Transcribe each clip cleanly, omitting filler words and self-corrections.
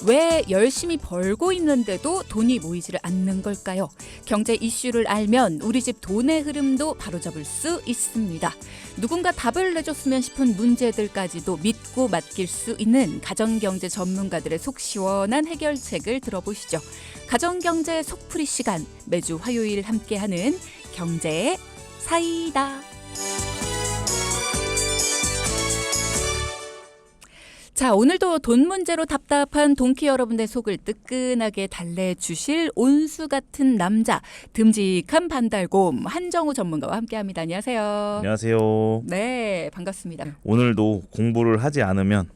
왜 열심히 벌고 있는데도 돈이 모이지를 않는 걸까요? 경제 이슈를 알면 우리 집 돈의 흐름도 바로잡을 수 있습니다. 누군가 답을 내줬으면 싶은 문제들까지도 믿고 맡길 수 있는 가정경제 전문가들의 속 시원한 해결책을 들어보시죠. 가정경제 속풀이 시간, 매주 화요일 함께하는 경제의 사이다. 자, 오늘도 돈 문제로 답답한 동키 여러분의 속을 뜨끈하게 달래주실 온수 같은 남자, 듬직한 반달곰 한정우 전문가와 함께합니다. 안녕하세요. 안녕하세요. 네, 반갑습니다. 오늘도 공부를 하지 않으면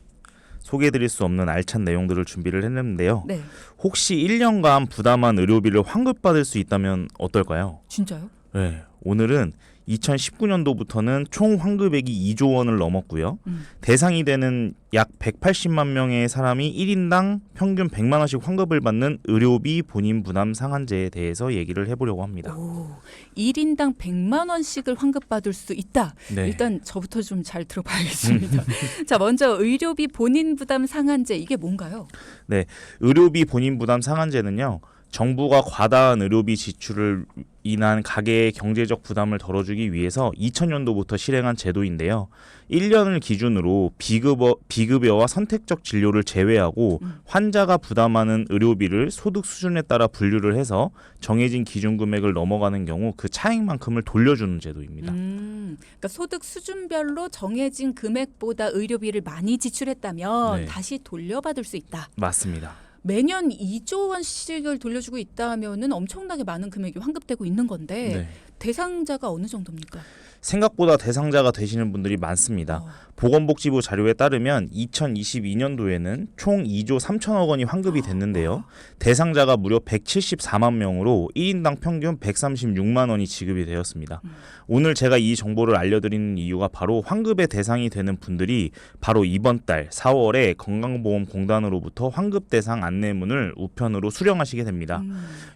소개해드릴 수 없는 알찬 내용들을 준비를 했는데요. 네, 혹시 1년간 부담한 의료비를 환급받을 수 있다면 어떨까요? 진짜요? 네, 오늘은 2019년도부터는 총 환급액이 2조 원을 넘었고요. 대상이 되는 약 180만 명의 사람이 1인당 평균 100만 원씩 환급을 받는 의료비 본인 부담 상한제에 대해서 얘기를 해보려고 합니다. 오, 1인당 100만 원씩을 환급받을 수 있다. 네. 일단 저부터 좀 잘 들어봐야겠습니다. 자, 먼저 의료비 본인 부담 상한제, 이게 뭔가요? 네, 의료비 본인 부담 상한제는요. 정부가 과다한 의료비 지출을 인한 가계의 경제적 부담을 덜어주기 위해서 2000년도부터 실행한 제도인데요. 1년을 기준으로 비급여와 선택적 진료를 제외하고 환자가 부담하는 의료비를 소득 수준에 따라 분류를 해서 정해진 기준 금액을 넘어가는 경우 그 차액만큼을 돌려주는 제도입니다. 그러니까 소득 수준별로 정해진 금액보다 의료비를 많이 지출했다면 네. 다시 돌려받을 수 있다. 맞습니다. 매년 2조 원씩을 돌려주고 있다면은 엄청나게 많은 금액이 환급되고 있는 건데 네. 대상자가 어느 정도입니까? 생각보다 대상자가 되시는 분들이 많습니다. 보건복지부 자료에 따르면 2022년도에는 총 2조 3천억 원이 환급이 됐는데요. 대상자가 무려 174만 명으로 1인당 평균 136만 원이 지급이 되었습니다. 오늘 제가 이 정보를 알려드리는 이유가 바로 환급의 대상이 되는 분들이 바로 이번 달 4월에 건강보험공단으로부터 환급 대상 안내문을 우편으로 수령하시게 됩니다.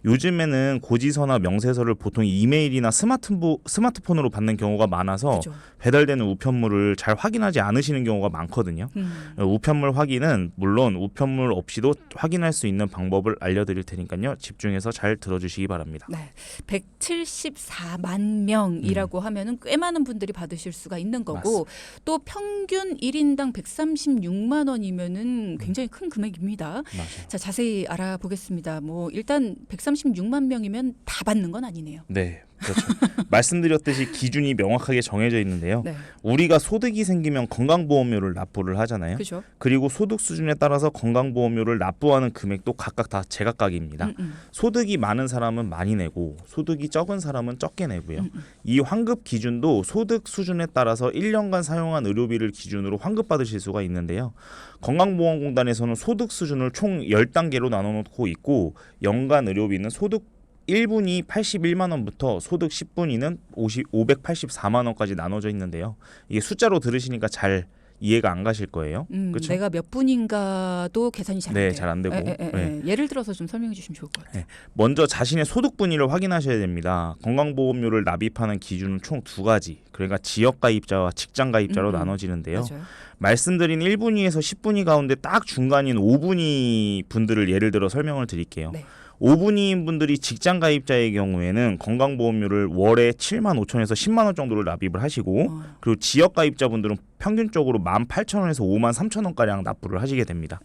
요즘에는 고지서나 명세서를 보통 이메일이나 스마트폰으로 받는 경우가 많아서 그죠. 배달되는 우편물을 잘 확인하지 않으시는 경우가 많거든요. 우편물 확인은 물론 우편물 없이도 확인할 수 있는 방법을 알려드릴 테니까요. 집중해서 잘 들어주시기 바랍니다. 네, 174만 명이라고 하면은 꽤 많은 분들이 받으실 수가 있는 거고 또 평균 1인당 136만 원이면은 굉장히 큰 금액입니다. 맞아요. 자, 자세히 알아보겠습니다. 뭐 일단 136만 명이면 다 받는 건 아니네요. 네, 그렇죠. 말씀드렸듯이 기준이 명확하게 정해져 있는데요. 네, 우리가 소득이 생기면 건강보험료를 납부를 하잖아요. 그죠. 그리고 소득 수준에 따라서 건강보험료를 납부하는 금액도 각각 다 제각각입니다. 소득이 많은 사람은 많이 내고 소득이 적은 사람은 적게 내고요. 이 환급 기준도 소득 수준에 따라서 1년간 사용한 의료비를 기준으로 환급받으실 수가 있는데요. 건강보험공단에서는 소득 수준을 총 10단계로 나눠놓고 있고 연간 의료비는 소득 1분위 81만 원부터 소득 10분위는 584만 원까지 나눠져 있는데요. 이게 숫자로 들으시니까 잘 이해가 안 가실 거예요. 그렇죠? 내가 몇 분인가도 계산이 잘 안 돼요. 네, 잘 안 되고. 네. 예를 들어서 좀 설명해 주시면 좋을 것 같아요. 네. 먼저 자신의 소득 분위를 확인하셔야 됩니다. 건강보험료를 납입하는 기준은 총 두 가지. 그러니까 지역가입자와 직장가입자로 나눠지는데요. 맞아요. 말씀드린 1분위에서 10분위 가운데 딱 중간인 5분위 분들을 예를 들어 설명을 드릴게요. 네. 5분위인 분들이 직장 가입자의 경우에는 건강보험료를 월에 7만 5천에서 10만 원 정도를 납입을 하시고 그리고 지역 가입자분들은 평균적으로 18,000원에서 5만 3천 원가량 납부를 하시게 됩니다.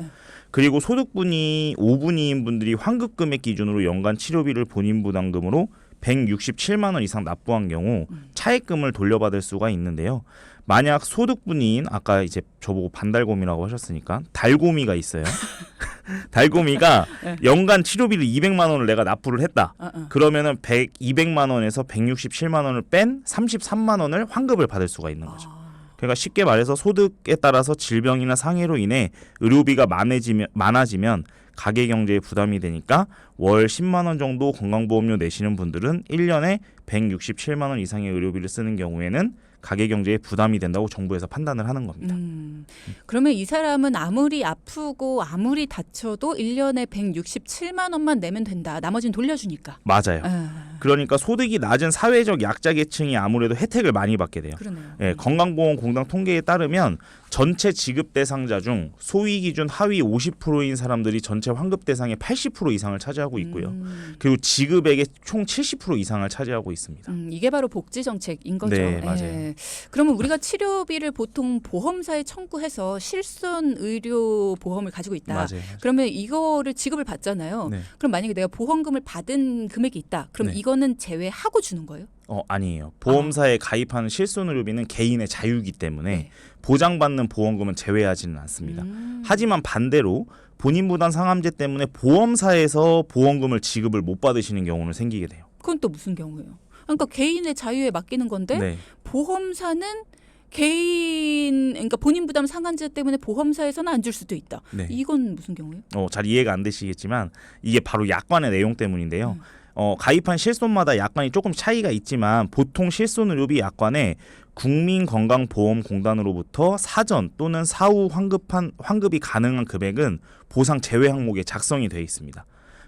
그리고 소득분위 5분위인 분들이 환급금액 기준으로 연간 치료비를 본인 부담금으로 167만 원 이상 납부한 경우 차액금을 돌려받을 수가 있는데요. 만약 소득분위인 아까 이제 저보고 반달곰이라고 하셨으니까 달곰이가 있어요. 달곰이가 연간 치료비를 200만 원을 내가 납부를 했다. 그러면은 200만 원에서 167만 원을 뺀 33만 원을 환급을 받을 수가 있는 거죠. 그러니까 쉽게 말해서 소득에 따라서 질병이나 상해로 인해 의료비가 많아지면 가계 경제에 부담이 되니까 월 10만 원 정도 건강보험료 내시는 분들은 1년에 167만 원 이상의 의료비를 쓰는 경우에는 가계 경제에 부담이 된다고 정부에서 판단을 하는 겁니다. 그러면 이 사람은 아무리 아프고 아무리 다쳐도 1년에 167만 원만 내면 된다. 나머지는 돌려주니까. 맞아요. 그러니까 소득이 낮은 사회적 약자 계층이 아무래도 혜택을 많이 받게 돼요. 그러네요. 예, 건강보험공단 통계에 따르면 전체 지급 대상자 중 소위 기준 하위 50%인 사람들이 전체 환급 대상의 80% 이상을 차지하고 있고요. 그리고 지급액의 총 70% 이상을 차지하고 있습니다. 이게 바로 복지 정책인 거죠. 네, 맞아요. 예. 그러면 우리가 치료비를 보통 보험사에 청구해서 실손 의료 보험을 가지고 있다. 맞아요. 그러면 이거를 지급을 받잖아요. 네. 그럼 만약에 내가 보험금을 받은 금액이 있다. 그럼 네. 이거는 제외하고 주는 거예요? 아니에요. 보험사에 가입하는 실손의료비는 개인의 자유이기 때문에 네. 보장받는 보험금은 제외하지는 않습니다. 하지만 반대로 본인 부담 상함제 때문에 보험사에서 보험금을 지급을 못 받으시는 경우는 생기게 돼요. 그건 또 무슨 경우예요? 그러니까 개인의 자유에 맡기는 건데 네. 보험사는 개인 그러니까 본인 부담 상한제 때문에 보험사에서는 안 줄 수도 있다. 네. 이건 무슨 경우예요? 잘 이해가 안 되시겠지만 이게 바로 약관의 내용 때문인데요. 가입한 실손마다 약관이 조금 차이가 있지만 보통 실손의료비 약관에 국민건강보험공단으로부터 사전 또는 사후 환급이 가능한 금액은 보상 제외 항목에 작성이 되어 있습니다.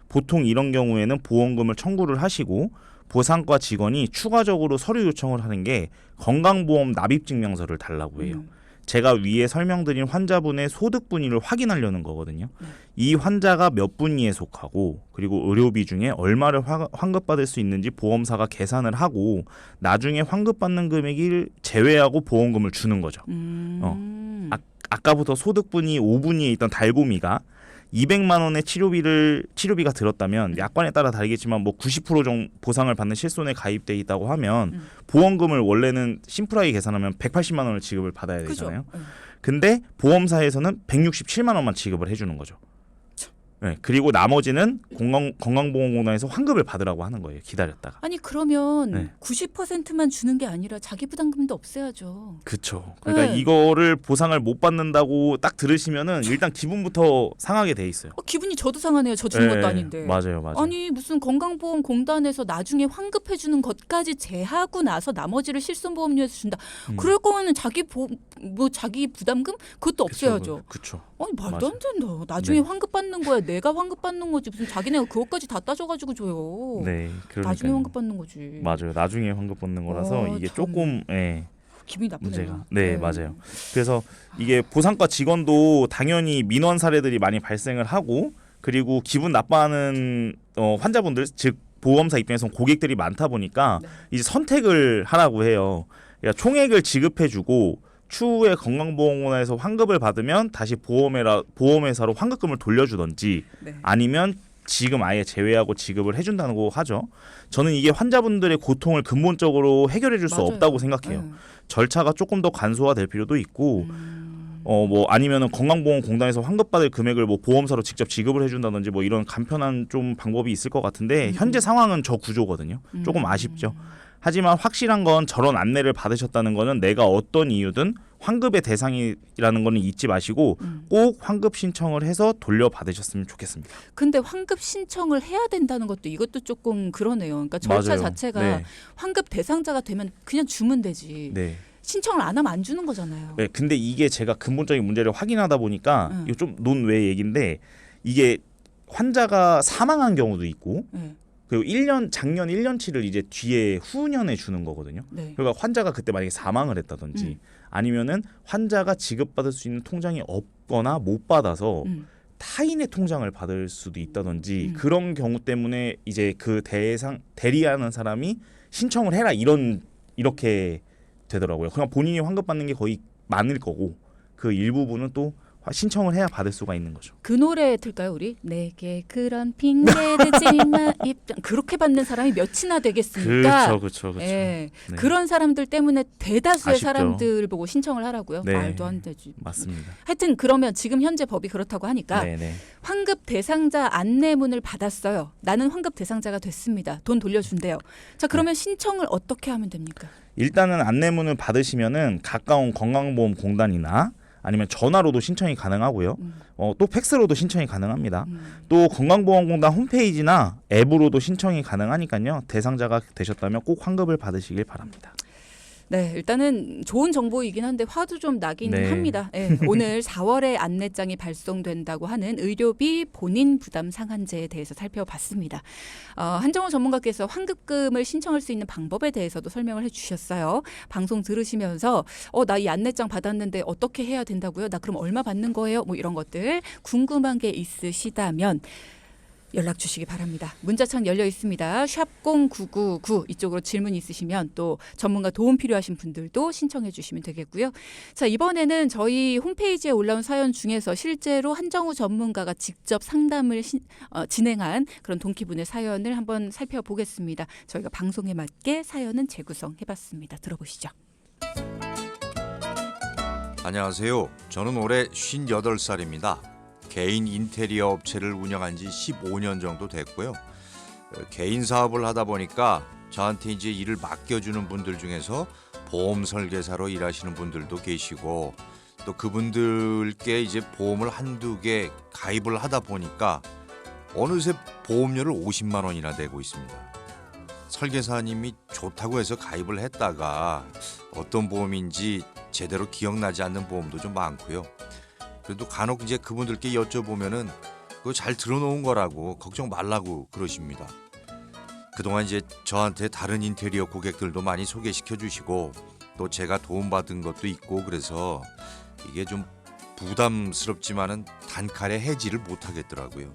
보통 이런 경우에는 보험금을 청구를 하시고 보상과 직원이 추가적으로 서류 요청을 하는 게 건강보험 납입증명서를 달라고 해요. 제가 위에 설명드린 환자분의 소득 분위를 확인하려는 거거든요. 이 환자가 몇 분위에 속하고 그리고 의료비 중에 얼마를 환급받을 수 있는지 보험사가 계산을 하고 나중에 환급받는 금액을 제외하고 보험금을 주는 거죠. 아까부터 소득 분위 5분위에 있던 달고미가 200만 원의 치료비가 들었다면 약관에 따라 다르겠지만 뭐 90% 정도 보상을 받는 실손에 가입돼 있다고 하면 보험금을 원래는 심플하게 계산하면 180만 원을 지급을 받아야 되잖아요. 근데 보험사에서는 167만 원만 지급을 해주는 거죠. 네, 그리고 나머지는 건강보험공단에서 환급을 받으라고 하는 거예요. 기다렸다가. 아니 그러면 네. 90%만 주는 게 아니라 자기 부담금도 없애야죠. 그렇죠. 그러니까 네. 이거를 보상을 못 받는다고 딱 들으시면은 일단 기분부터 상하게 돼 있어요. 기분이 저도 상하네요. 저 주는 것도 아닌데. 맞아요. 아니 무슨 건강보험공단에서 나중에 환급해 주는 것까지 제하고 나서 나머지를 실손보험료에서 준다. 그럴 거면은 자기 부담금 그것도 없애야죠. 그렇죠. 아니 말도 맞아요. 안 된다. 나중에 네. 환급받는 거야. 내가 환급받는 거지. 무슨 자기네가 그것까지 다 따져가지고 줘요. 네, 나중에 환급받는 거지. 맞아요. 나중에 환급 받는 거라서 이게 참. 조금 기분이 나쁘네요. 문제가. 네, 맞아요. 그래서 이게 보상과 직원도 당연히 민원 사례들이 많이 발생을 하고 그리고 기분 나빠하는 환자분들 즉 보험사 입장에서는 고객들이 많다 보니까 이제 선택을 하라고 해요. 그러니까 총액을 지급해주고 추후에 건강보험공단에서 환급을 받으면 다시 보험회사로 환급금을 돌려주던지 아니면 지금 아예 제외하고 지급을 해준다는 거 하죠. 저는 이게 환자분들의 고통을 근본적으로 해결해 줄 수 없다고 생각해요. 절차가 조금 더 간소화될 필요도 있고 뭐 아니면은 건강보험공단에서 환급받을 금액을 뭐 보험사로 직접 지급을 해준다든지 뭐 이런 간편한 좀 방법이 있을 것 같은데 현재 상황은 저 구조거든요. 조금 아쉽죠. 하지만 확실한 건 저런 안내를 받으셨다는 거는 내가 어떤 이유든 환급의 대상이라는 거는 잊지 마시고 꼭 환급 신청을 해서 돌려받으셨으면 좋겠습니다. 근데 환급 신청을 해야 된다는 것도 이것도 조금 그러네요. 그러니까 절차 맞아요. 자체가 환급 대상자가 되면 그냥 주면 되지. 신청을 안 하면 안 주는 거잖아요. 네, 근데 이게 제가 근본적인 문제를 확인하다 보니까 이거 좀 논외 얘기인데 이게 환자가 사망한 경우도 있고 그리고 작년 1년치를 이제 뒤에 후년에 주는 거거든요. 그러니까 환자가 그때 만약에 사망을 했다든지 아니면은 환자가 지급받을 수 있는 통장이 없거나 못 받아서 타인의 통장을 받을 수도 있다든지 그런 경우 때문에 이제 그 대리하는 사람이 신청을 해라 이렇게 되더라고요. 그냥 본인이 환급받는 게 거의 많을 거고 그 일부분은 또 신청을 해야 받을 수가 있는 거죠. 그 노래 들까요 우리? 내게 그런 핑계 대지 마 입장 그렇게 받는 사람이 몇이나 되겠습니까? 그렇죠. 네. 그런 사람들 때문에 대다수의 아쉽죠. 사람들 보고 신청을 하라고요? 네. 말도 안 되지. 맞습니다. 하여튼 그러면 지금 현재 법이 그렇다고 하니까 환급 대상자 안내문을 받았어요. 나는 환급 대상자가 됐습니다. 돈 돌려준대요. 자 그러면 신청을 어떻게 하면 됩니까? 일단은 안내문을 받으시면은 가까운 건강보험공단이나 아니면 전화로도 신청이 가능하고요. 또 팩스로도 신청이 가능합니다. 또 건강보험공단 홈페이지나 앱으로도 신청이 가능하니까요. 대상자가 되셨다면 꼭 환급을 받으시길 바랍니다. 네, 일단은 좋은 정보이긴 한데 화도 좀 나긴 네. 합니다. 네, 오늘 4월에 안내장이 발송된다고 하는 의료비 본인 부담 상한제에 대해서 살펴봤습니다. 한정호 전문가께서 환급금을 신청할 수 있는 방법에 대해서도 설명을 해주셨어요. 방송 들으시면서 나 이 안내장 받았는데 어떻게 해야 된다고요? 나 그럼 얼마 받는 거예요? 뭐 이런 것들 궁금한 게 있으시다면 연락 주시기 바랍니다. 문자창 열려 있습니다. 샵 0999 이쪽으로 질문 있으시면 또 전문가 도움 필요하신 분들도 신청해 주시면 되겠고요. 자, 이번에는 저희 홈페이지에 올라온 사연 중에서 실제로 한정우 전문가가 직접 상담을 진행한 그런 동기분의 사연을 한번 살펴보겠습니다. 저희가 방송에 맞게 사연은 재구성해봤습니다. 들어보시죠. 안녕하세요. 저는 올해 58살입니다. 개인 인테리어 업체를 운영한 지 15년 정도 됐고요. 개인 사업을 하다 보니까 저한테 이제 일을 맡겨주는 분들 중에서 보험 설계사로 일하시는 분들도 계시고 또 그분들께 이제 보험을 한두 개 가입을 하다 보니까 어느새 보험료를 50만 원이나 내고 있습니다. 설계사님이 좋다고 해서 가입을 했다가 어떤 보험인지 제대로 기억나지 않는 보험도 좀 많고요. 그래도 간혹 이제 그분들께 여쭤보면은 그거 잘 들어놓은 거라고 걱정 말라고 그러십니다. 그동안 이제 저한테 다른 인테리어 고객들도 많이 소개시켜 주시고 또 제가 도움받은 것도 있고 그래서 이게 좀 부담스럽지만은 단칼에 해지를 못 하겠더라고요.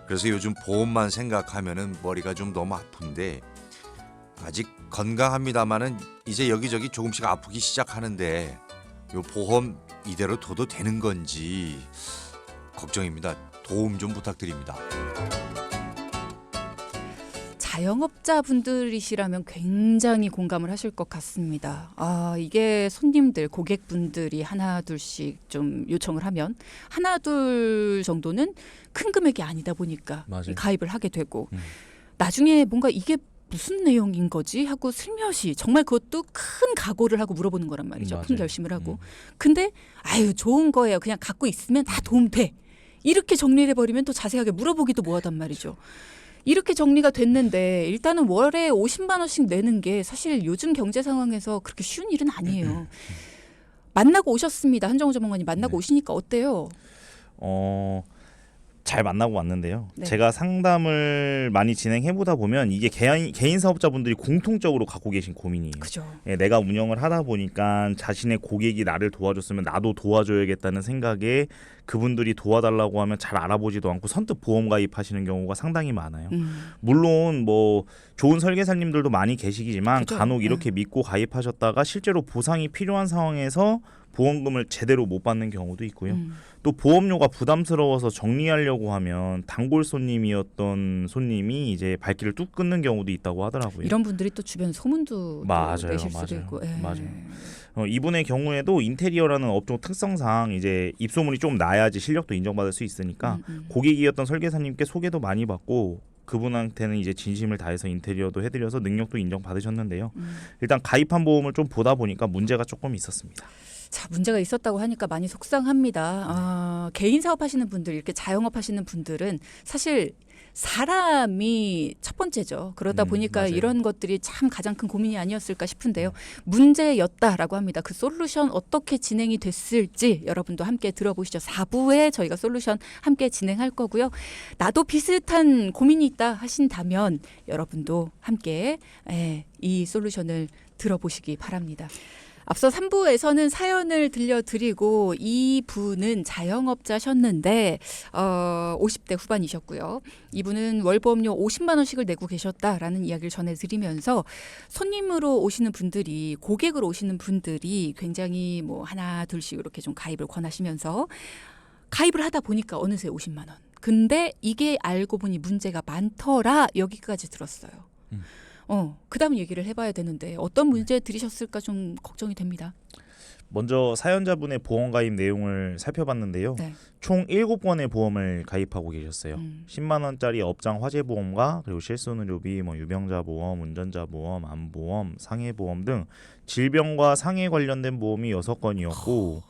그래서 요즘 보험만 생각하면은 머리가 좀 너무 아픈데 아직 건강합니다마는 이제 여기저기 조금씩 아프기 시작하는데 요 보험 이대로 둬도 되는 건지 걱정입니다. 도움 좀 부탁드립니다. 자영업자분들이시라면 굉장히 공감을 하실 것 같습니다. 이게 손님들, 고객분들이 하나 둘씩 좀 요청을 하면 하나 둘 정도는 큰 금액이 아니다 보니까 맞아요. 가입을 하게 되고 나중에 뭔가 이게 무슨 내용인 거지 하고 슬며시 정말 그것도 큰 각오를 하고 물어보는 거란 말이죠. 큰 맞아요. 결심을 하고. 근데 좋은 거예요. 그냥 갖고 있으면 다 도움돼. 이렇게 정리를 해버리면 또 자세하게 물어보기도 뭐하단 말이죠. 이렇게 정리가 됐는데 일단은 월에 50만 원씩 내는 게 사실 요즘 경제 상황에서 그렇게 쉬운 일은 아니에요. 만나고 오셨습니다. 한정우 전문가님 만나고 오시니까 어때요? 잘 만나고 왔는데요. 네. 제가 상담을 많이 진행해 보다 보면 이게 개인 사업자분들이 공통적으로 갖고 계신 고민이에요. 그죠. 예, 내가 운영을 하다 보니까 자신의 고객이 나를 도와줬으면 나도 도와줘야겠다는 생각에 그분들이 도와달라고 하면 잘 알아보지도 않고 선뜻 보험 가입하시는 경우가 상당히 많아요. 물론 뭐 좋은 설계사님들도 많이 계시지만 그죠. 간혹 이렇게 믿고 가입하셨다가 실제로 보상이 필요한 상황에서 보험금을 제대로 못 받는 경우도 있고요. 또 보험료가 부담스러워서 정리하려고 하면 단골 손님이었던 손님이 이제 발길을 뚝 끊는 경우도 있다고 하더라고요. 이런 분들이 또 주변 소문도 또 맞아요, 내실 수도 맞아요. 있고. 맞아요. 이분의 경우에도 인테리어라는 업종 특성상 이제 입소문이 좀 나야지 실력도 인정받을 수 있으니까 고객이었던 설계사님께 소개도 많이 받고 그분한테는 이제 진심을 다해서 인테리어도 해드려서 능력도 인정받으셨는데요. 일단 가입한 보험을 좀 보다 보니까 문제가 조금 있었습니다. 자, 문제가 있었다고 하니까 많이 속상합니다. 개인 사업하시는 분들, 이렇게 자영업 하시는 분들은 사실 사람이 첫 번째죠. 그러다 보니까 맞아요. 이런 것들이 참 가장 큰 고민이 아니었을까 싶은데요. 문제였다라고 합니다. 그 솔루션 어떻게 진행이 됐을지 여러분도 함께 들어보시죠. 4부에 저희가 솔루션 함께 진행할 거고요. 나도 비슷한 고민이 있다 하신다면 여러분도 함께 이 솔루션을 들어보시기 바랍니다. 앞서 3부에서는 사연을 들려드리고 이분은 자영업자셨는데 50대 후반이셨고요. 이분은 월보험료 50만 원씩을 내고 계셨다라는 이야기를 전해드리면서 손님으로 오시는 분들이 고객으로 오시는 분들이 굉장히 뭐 하나 둘씩 이렇게 좀 가입을 권하시면서 가입을 하다 보니까 어느새 50만 원. 근데 이게 알고 보니 문제가 많더라 여기까지 들었어요. 그다음 얘기를 해봐야 되는데 어떤 문제 들으셨을까 좀 걱정이 됩니다. 먼저 사연자분의 보험 가입 내용을 살펴봤는데요. 네. 총 7건의 보험을 가입하고 계셨어요. 10만 원짜리 업장 화재 보험과 그리고 실손의료비, 유병자 보험, 운전자 보험, 암보험, 상해 보험 등 질병과 상해 관련된 보험이 6건이었고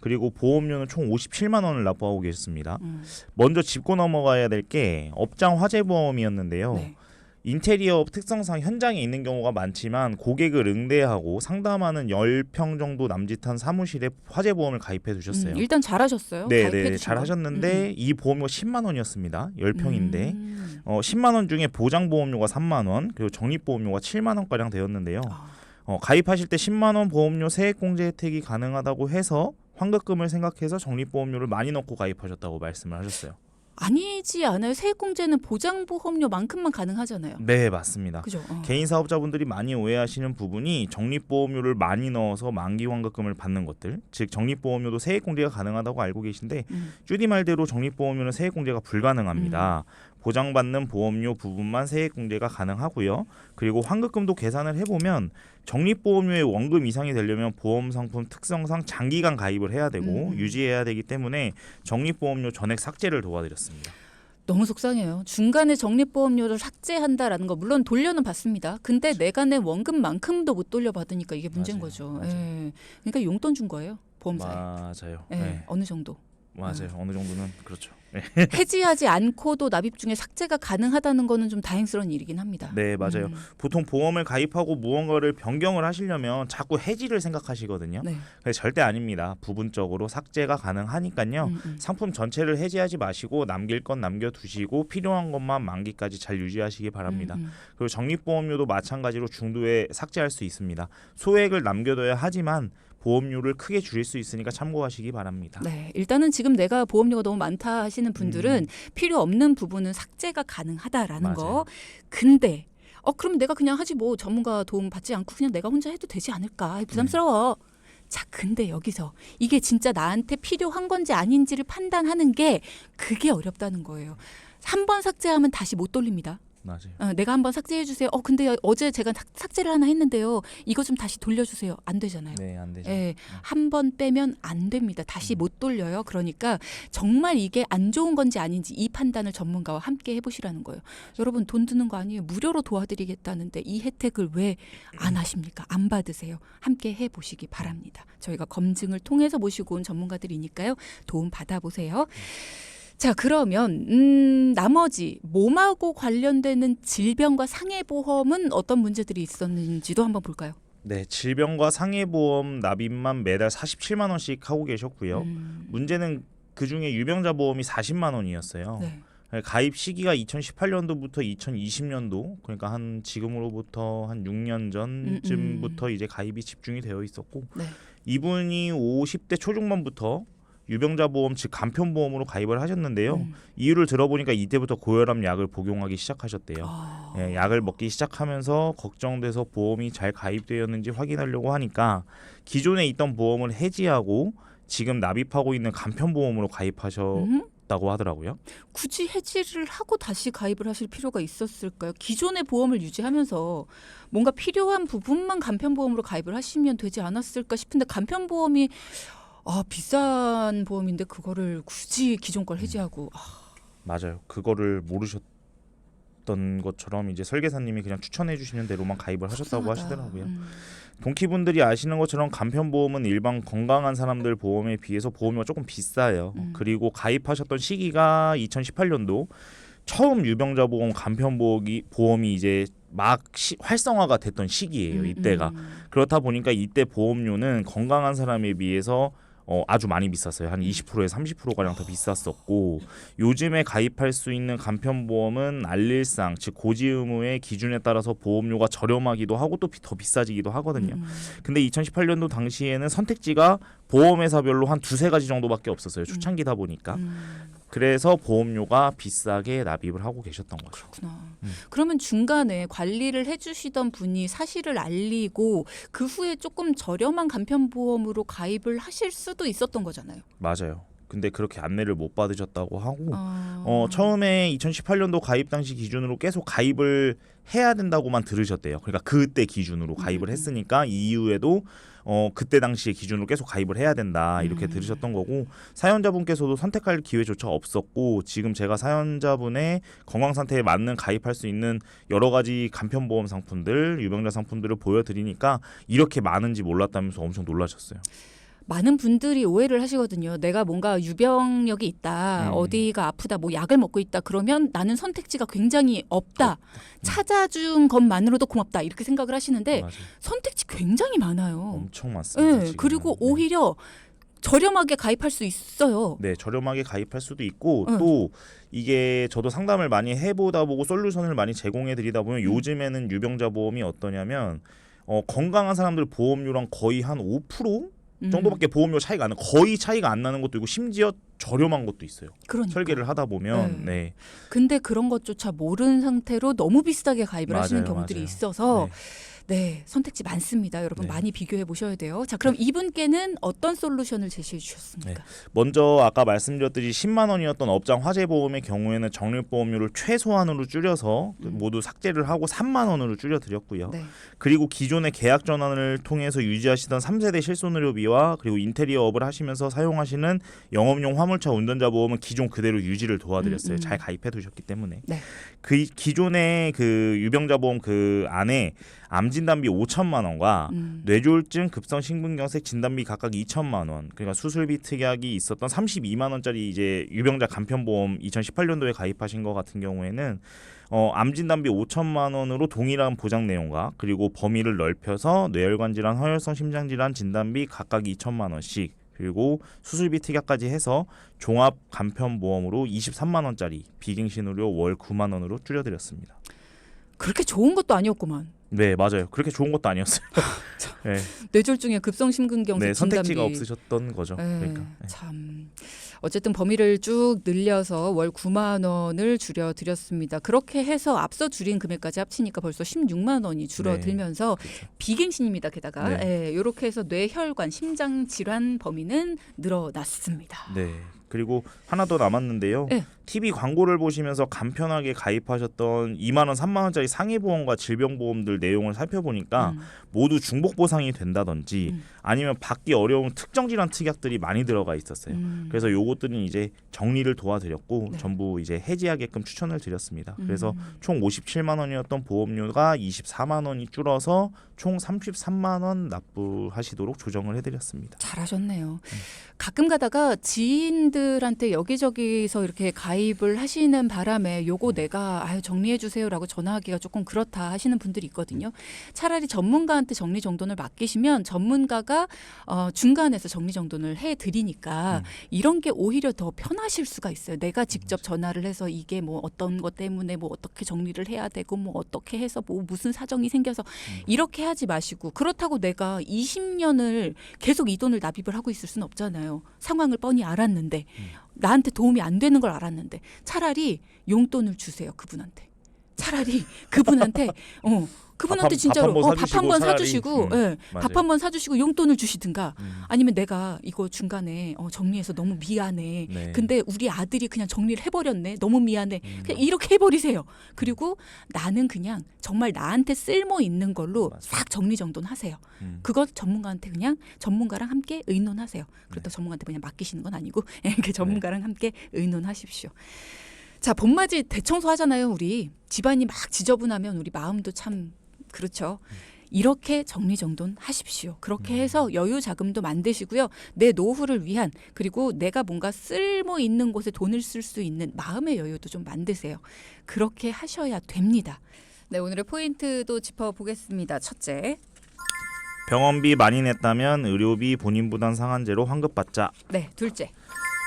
그리고 보험료는 총 57만 원을 납부하고 계셨습니다. 먼저 짚고 넘어가야 될 게 업장 화재 보험이었는데요. 네. 인테리어 특성상 현장에 있는 경우가 많지만 고객을 응대하고 상담하는 10평 정도 남짓한 사무실에 화재보험을 가입해 두셨어요. 일단 잘하셨어요. 네, 가입해 네, 두신 잘 거. 하셨는데 이 보험료가 10만 원이었습니다. 10평인데 10만 원 중에 보장보험료가 3만 원, 그리고 적립보험료가 7만 원가량 되었는데요. 가입하실 때 10만 원 보험료 세액공제 혜택이 가능하다고 해서 환급금을 생각해서 적립보험료를 많이 넣고 가입하셨다고 말씀을 하셨어요. 아니지 않아요? 세액공제는 보장보험료만큼만 가능하잖아요. 네, 맞습니다. 그죠? 개인 사업자분들이 많이 오해하시는 부분이 적립보험료를 많이 넣어서 만기 환급금을 받는 것들, 즉 적립보험료도 세액공제가 가능하다고 알고 계신데 주디 말대로 적립보험료는 세액공제가 불가능합니다. 보장받는 보험료 부분만 세액공제가 가능하고요. 그리고 환급금도 계산을 해보면 적립보험료의 원금 이상이 되려면 보험상품 특성상 장기간 가입을 해야 되고 유지해야 되기 때문에 적립보험료 전액 삭제를 도와드렸습니다. 너무 속상해요. 중간에 적립보험료를 삭제한다라는 거 물론 돌려는 받습니다. 근데 내가 낸 원금만큼도 못 돌려받으니까 이게 문제인 맞아요. 거죠. 맞아요. 예. 그러니까 용돈 준 거예요. 보험사에. 맞아요. 예. 네. 어느 정도. 맞아요. 어느 정도는 그렇죠. 네. 해지하지 않고도 납입 중에 삭제가 가능하다는 거는 좀 다행스러운 일이긴 합니다. 네, 맞아요. 보통 보험을 가입하고 무언가를 변경을 하시려면 자꾸 해지를 생각하시거든요. 네. 근데 절대 아닙니다. 부분적으로 삭제가 가능하니까요. 상품 전체를 해지하지 마시고 남길 건 남겨두시고 필요한 것만 만기까지 잘 유지하시기 바랍니다. 그리고 적립보험료도 마찬가지로 중도에 삭제할 수 있습니다. 소액을 남겨둬야 하지만 보험료를 크게 줄일 수 있으니까 참고하시기 바랍니다. 네, 일단은 지금 내가 보험료가 너무 많다 하시는 분들은 필요 없는 부분은 삭제가 가능하다라는 맞아요. 거. 근데 그럼 내가 그냥 하지 뭐 전문가 도움 받지 않고 그냥 내가 혼자 해도 되지 않을까? 부담스러워. 자, 근데 여기서 이게 진짜 나한테 필요한 건지 아닌지를 판단하는 게 그게 어렵다는 거예요. 한 번 삭제하면 다시 못 돌립니다. 맞아요. 내가 한번 삭제해 주세요. 근데 어제 제가 삭제를 하나 했는데요. 이거 좀 다시 돌려주세요. 안 되잖아요. 네, 안 되죠. 예, 한 번 빼면 안 됩니다. 다시 못 돌려요. 그러니까 정말 이게 안 좋은 건지 아닌지 이 판단을 전문가와 함께 해보시라는 거예요. 여러분 돈 드는 거 아니에요. 무료로 도와드리겠다는데 이 혜택을 왜 안 하십니까? 안 받으세요. 함께 해보시기 바랍니다. 저희가 검증을 통해서 모시고 온 전문가들이니까요. 도움 받아보세요. 자, 그러면 나머지 몸하고 관련되는 질병과 상해보험은 어떤 문제들이 있었는지도 한번 볼까요? 네, 질병과 상해보험 납입만 매달 47만 원씩 하고 계셨고요. 문제는 그중에 유병자 보험이 40만 원이었어요. 네. 가입 시기가 2018년도부터 2020년도, 그러니까 한 지금으로부터 한 6년 전쯤부터 이제 가입이 집중이 되어 있었고, 네. 이분이 50대 초중반부터 유병자 보험 즉 간편보험으로 가입을 하셨는데요. 이유를 들어보니까 이때부터 고혈압 약을 복용하기 시작하셨대요. 예, 약을 먹기 시작하면서 걱정돼서 보험이 잘 가입되었는지 확인하려고 하니까 기존에 있던 보험을 해지하고 지금 납입하고 있는 간편보험으로 가입하셨다고 하더라고요. 굳이 해지를 하고 다시 가입을 하실 필요가 있었을까요? 기존의 보험을 유지하면서 뭔가 필요한 부분만 간편보험으로 가입을 하시면 되지 않았을까 싶은데 간편보험이 비싼 보험인데 그거를 굳이 기존 걸 해지하고 맞아요. 그거를 모르셨던 것처럼 이제 설계사님이 그냥 추천해 주시는 대로만 가입을 하셨다고 하시더라고요. 동키분들이 아시는 것처럼 간편보험은 일반 건강한 사람들 보험에 비해서 보험료가 조금 비싸요. 그리고 가입하셨던 시기가 2018년도 처음 유병자 보험 간편보험이 이제 막 활성화가 됐던 시기예요. 이때가. 그렇다 보니까 이때 보험료는 건강한 사람에 비해서 아주 많이 비쌌어요. 한 20%에서 30%가량 더 비쌌었고 요즘에 가입할 수 있는 간편보험은 알릴상 즉 고지 의무의 기준에 따라서 보험료가 저렴하기도 하고 또 더 비싸지기도 하거든요. 근데 2018년도 당시에는 선택지가 보험회사별로 한 두세 가지 정도밖에 없었어요. 초창기다 보니까. 그래서 보험료가 비싸게 납입을 하고 계셨던 거죠. 그렇구나. 그러면 중간에 관리를 해주시던 분이 사실을 알리고 그 후에 조금 저렴한 간편보험으로 가입을 하실 수도 있었던 거잖아요. 맞아요. 근데 그렇게 안내를 못 받으셨다고 하고 처음에 2018년도 가입 당시 기준으로 계속 가입을 해야 된다고만 들으셨대요. 그러니까 그때 기준으로 가입을 했으니까 이후에도 그때 당시의 기준으로 계속 가입을 해야 된다 이렇게 들으셨던 거고 사연자분께서도 선택할 기회조차 없었고 지금 제가 사연자분의 건강 상태에 맞는 가입할 수 있는 여러 가지 간편보험 상품들, 유병자 상품들을 보여드리니까 이렇게 많은지 몰랐다면서 엄청 놀라셨어요. 많은 분들이 오해를 하시거든요. 내가 뭔가 유병력이 있다, 어디가 아프다, 뭐 약을 먹고 있다 그러면 나는 선택지가 굉장히 없다. 찾아준 것만으로도 고맙다 이렇게 생각을 하시는데 맞아요. 선택지 굉장히 많아요. 엄청 많습니다. 네, 지금은. 그리고 네. 오히려 저렴하게 가입할 수 있어요. 네, 저렴하게 가입할 수도 있고 응. 또 이게 저도 상담을 많이 해보다 보고 솔루션을 많이 제공해 드리다 보면 요즘에는 유병자 보험이 어떠냐면 건강한 사람들 보험료랑 거의 한 5% 정도밖에 보험료 차이가 안 나. 거의 차이가 안 나는 것도 있고 심지어 저렴한 것도 있어요. 그러니까. 설계를 하다 보면 네. 근데 그런 것조차 모르는 상태로 너무 비싸게 가입을 하시는 맞아요, 경우들이 맞아요. 있어서 네, 선택지 많습니다. 여러분 네. 많이 비교해 보셔야 돼요. 자, 그럼 이분께는 어떤 솔루션을 제시해 주셨습니까? 네. 먼저 아까 말씀드렸듯이 10만 원이었던 업장 화재보험의 경우에는 적립보험료를 최소한으로 줄여서 모두 삭제를 하고 3만 원으로 줄여드렸고요. 네. 그리고 기존의 계약 전환을 통해서 유지하시던 3세대 실손의료비와 그리고 인테리어업을 하시면서 사용하시는 영업용 화물차 운전자 보험은 기존 그대로 유지를 도와드렸어요. 잘 가입해 두셨기 때문에. 네. 그 기존의 그 유병자 보험 그 안에 암 진단비 5천만 원과 뇌졸중 급성 심근경색 진단비 각각 2천만 원. 그러니까 수술비 특약이 있었던 32만 원짜리 이제 유병자 간편보험 2018년도에 가입하신 것 같은 경우에는 암 진단비 5천만 원으로 동일한 보장 내용과 그리고 범위를 넓혀서 뇌혈관 질환, 허혈성 심장 질환 진단비 각각 2천만 원씩 그리고 수술비 특약까지 해서 종합 간편보험으로 23만 원짜리 비갱신의료 월 9만 원으로 줄여드렸습니다. 그렇게 좋은 것도 아니었구만. 네, 맞아요. 그렇게 좋은 것도 아니었어요. 네. 뇌졸중에 급성 심근경색 네, 선택지가 진단비. 없으셨던 거죠. 네, 그러니까. 네. 참 어쨌든 범위를 쭉 늘려서 월 9만 원을 줄여드렸습니다. 그렇게 해서 앞서 줄인 금액까지 합치니까 벌써 16만 원이 줄어들면서 그렇죠. 비갱신입니다. 게다가 네. 이렇게 해서 뇌혈관 심장 질환 범위는 늘어났습니다. 네. 그리고 하나 더 남았는데요. 네. TV 광고를 보시면서 간편하게 가입하셨던 2만 원, 3만 원짜리 상해보험과 질병보험들 내용을 살펴보니까 모두 중복 보상이 된다든지 아니면 받기 어려운 특정 질환 특약들이 많이 들어가 있었어요. 그래서 요것들은 이제 정리를 도와드렸고 네. 전부 이제 해지하게끔 추천을 드렸습니다. 그래서 총 57만 원이었던 보험료가 24만 원이 줄어서 총 33만 원 납부하시도록 조정을 해드렸습니다. 잘하셨네요. 가끔 가다가 지인들한테 여기저기서 이렇게 가입을 하시는 바람에 요거 내가 정리해 주세요라고 전화하기가 조금 그렇다 하시는 분들이 있거든요. 차라리 전문가한테 정리정돈을 맡기시면 전문가가 중간에서 정리정돈을 해드리니까 이런 게 오히려 더 편하실 수가 있어요. 내가 직접 전화를 해서 이게 뭐 어떤 것 때문에 뭐 어떻게 정리를 해야 되고 뭐 어떻게 해서 뭐 무슨 사정이 생겨서 이렇게 하지 마시고 그렇다고 내가 20년을 계속 이 돈을 납입을 하고 있을 수는 없잖아요. 상황을 뻔히 알았는데 나한테 도움이 안 되는 걸 알았는데 차라리 용돈을 주세요. 그분한테. 차라리 그분한테 그분한테 진짜로 밥 한번 사주시고 밥 한번 사주시고 용돈을 주시든가 아니면 내가 이거 중간에 정리해서 너무 미안해. 네. 근데 우리 아들이 그냥 정리를 해버렸네. 너무 미안해. 그냥 이렇게 해버리세요. 그리고 나는 그냥 정말 나한테 쓸모 있는 걸로 싹 정리정돈하세요. 그것 전문가한테 그냥 전문가랑 함께 의논하세요. 그렇다고 전문가한테 그냥 맡기시는 건 아니고 그 전문가랑 함께 의논하십시오. 자, 봄맞이 대청소 하잖아요. 우리 집안이 막 지저분하면 우리 마음도 참 그렇죠. 이렇게 정리정돈 하십시오. 그렇게 해서 여유 자금도 만드시고요. 내 노후를 위한 그리고 내가 뭔가 쓸모 있는 곳에 돈을 쓸 수 있는 마음의 여유도 좀 만드세요. 그렇게 하셔야 됩니다. 네, 오늘의 포인트도 짚어보겠습니다. 첫째. 병원비 많이 냈다면 의료비 본인 부담 상한제로 환급받자. 네, 둘째.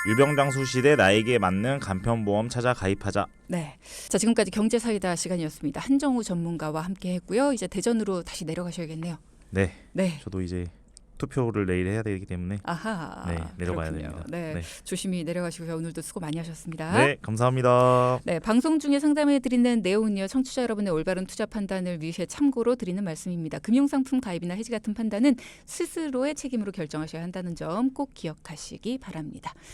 유병장수 시대 나에게 맞는 간편보험 찾아 가입하자. 네, 자 지금까지 경제사이다 시간이었습니다. 한정우 전문가와 함께했고요. 이제 대전으로 다시 내려가셔야겠네요. 네. 네. 저도 이제 투표를 내일 해야 되기 때문에 아하. 네, 내려가야 그렇군요. 됩니다. 네, 네. 조심히 내려가시고요. 오늘도 수고 많이 하셨습니다. 네, 감사합니다. 네, 방송 중에 상담해드리는 내용은요. 청취자 여러분의 올바른 투자 판단을 위해 참고로 드리는 말씀입니다. 금융상품 가입이나 해지 같은 판단은 스스로의 책임으로 결정하셔야 한다는 점 꼭 기억하시기 바랍니다.